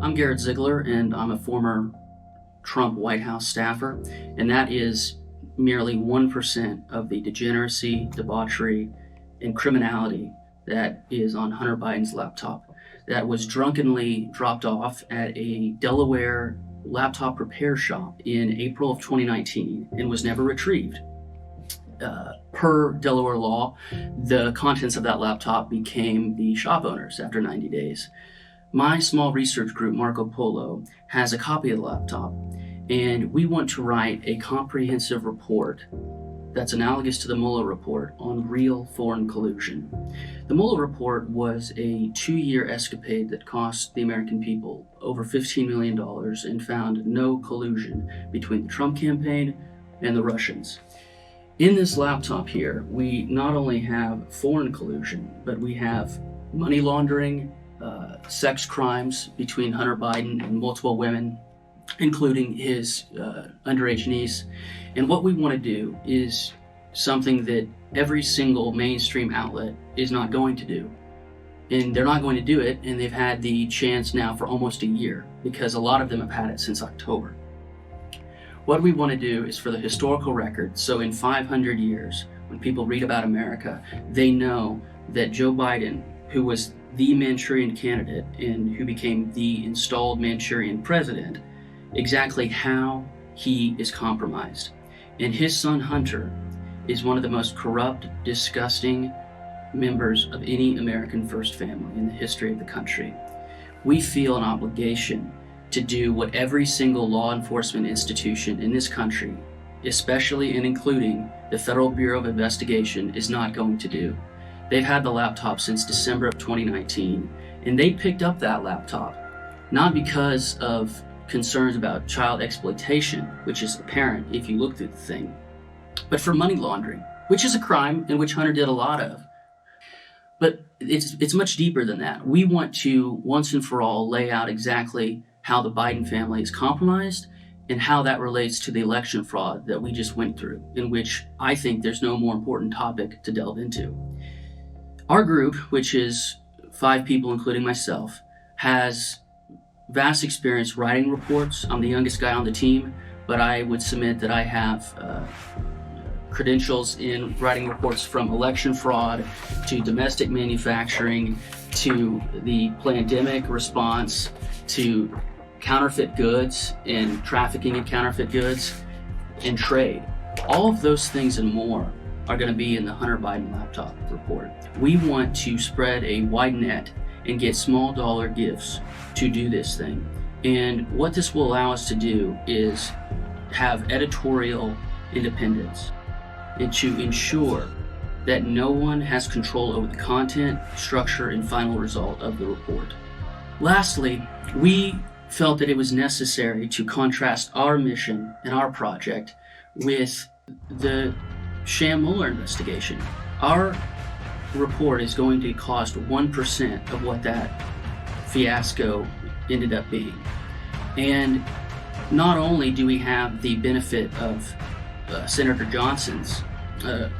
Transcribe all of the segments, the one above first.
I'm Garrett Ziegler, and I'm a former Trump White House staffer, and that is merely 1% of the degeneracy, debauchery, and criminality that is on Hunter Biden's laptop that was drunkenly dropped off at a Delaware laptop repair shop in April of 2019 and was never retrieved. Per Delaware law, the contents of that laptop became the shop owner's after 90 days. My small research group, Marco Polo, has a copy of the laptop, and we want to write a comprehensive report that's analogous to the Mueller report on real foreign collusion. The Mueller report was a 2-year escapade that cost the American people over $15 million and found no collusion between the Trump campaign and the Russians. In this laptop here, we not only have foreign collusion, but we have money laundering, sex crimes between Hunter Biden and multiple women, including his underage niece. And what we want to do is something that every single mainstream outlet is not going to do. And they're not going to do it, and they've had the chance now for almost a year, because a lot of them have had it since October. What we want to do is for the historical record, so in 500 years, when people read about America, they know that Joe Biden, who was the Manchurian candidate and who became the installed Manchurian president, exactly how he is compromised. And his son Hunter is one of the most corrupt, disgusting members of any American first family in the history of the country. We feel an obligation to do what every single law enforcement institution in this country, especially and including the Federal Bureau of Investigation, is not going to do. They've had the laptop since December of 2019, and they picked up that laptop not because of concerns about child exploitation, which is apparent if you look through the thing, but for money laundering, which is a crime and which Hunter did a lot of. But it's much deeper than that. We want to once and for all lay out exactly how the Biden family is compromised and how that relates to the election fraud that we just went through, in which I think there's no more important topic to delve into. Our group, which is 5 people including myself, has vast experience writing reports. I'm the youngest guy on the team, but I would submit that I have credentials in writing reports from election fraud to domestic manufacturing to the pandemic response to counterfeit goods and trafficking in counterfeit goods and trade. All of those things and more are going to be in the Hunter Biden laptop report. We want to spread a wide net and get small dollar gifts to do this thing. And what this will allow us to do is have editorial independence and to ensure that no one has control over the content, structure, and final result of the report. Lastly, we felt that it was necessary to contrast our mission and our project with the sham Mueller investigation. Our report is going to cost 1% of what that fiasco ended up being. And not only do we have the benefit of Senator Johnson's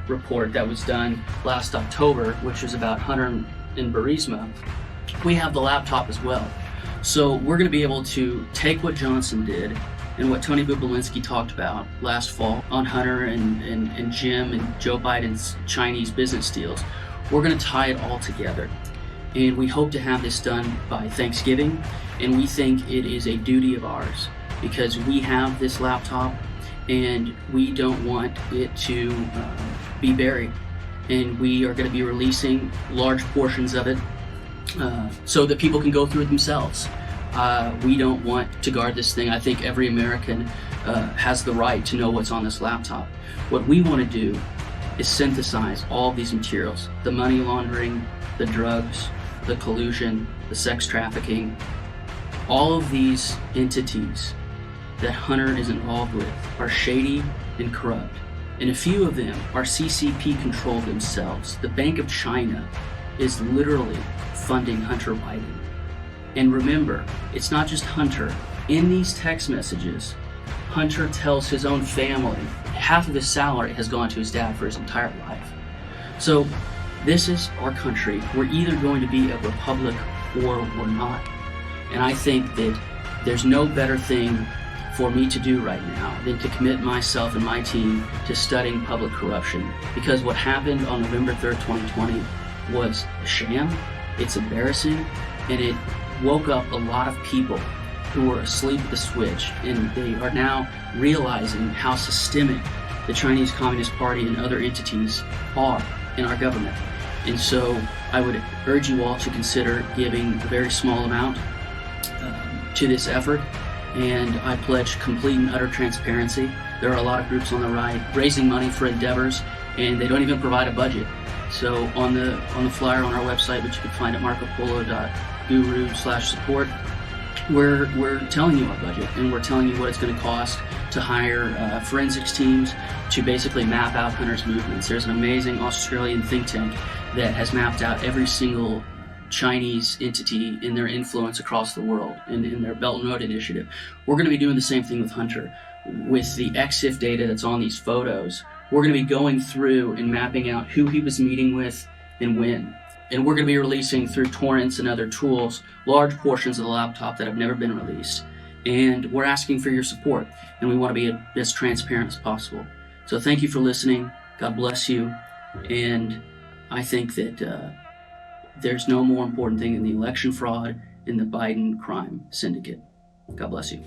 report that was done last October, which was about Hunter and Burisma, we have the laptop as well. So we're going to be able to take what Johnson did and what Tony Bobulinski talked about last fall on Hunter and Jim and Joe Biden's Chinese business deals. We're going to tie it all together. And we hope to have this done by Thanksgiving. And we think it is a duty of ours because we have this laptop and we don't want it to be buried. And we are going to be releasing large portions of it so that people can go through it themselves. We don't want to guard this thing. I think every American has the right to know what's on this laptop. What we want to do is synthesize all of these materials, the money laundering, the drugs, the collusion, the sex trafficking, all of these entities that Hunter is involved with are shady and corrupt. And a few of them are CCP controlled themselves. The Bank of China is literally funding Hunter Biden. And remember, it's not just Hunter. In these text messages, Hunter tells his own family half of his salary has gone to his dad for his entire life. So this is our country. We're either going to be a republic or we're not. And I think that there's no better thing for me to do right now than to commit myself and my team to studying public corruption. Because what happened on November 3rd, 2020 was a sham, it's embarrassing, and it woke up a lot of people who were asleep at the switch, and they are now realizing how systemic the Chinese Communist Party and other entities are in our government. And so I would urge you all to consider giving a very small amount to this effort, and I pledge complete and utter transparency. There are a lot of groups on the right raising money for endeavors, and they don't even provide a budget. So on the flyer on our website, which you can find at marcopolo.guru/support, we're telling you our budget, and we're telling you what it's going to cost to hire forensics teams to basically map out hunters' movements. There's an amazing Australian think tank that has mapped out every single Chinese entity in their influence across the world in their Belt and Road Initiative. We're going to be doing the same thing with Hunter. With the EXIF data that's on these photos, we're going to be going through and mapping out who he was meeting with and when. And we're going to be releasing through torrents and other tools large portions of the laptop that have never been released. And we're asking for your support, and we want to be as transparent as possible. So thank you for listening. God bless you. And I think that there's no more important thing than the election fraud and the Biden crime syndicate. God bless you.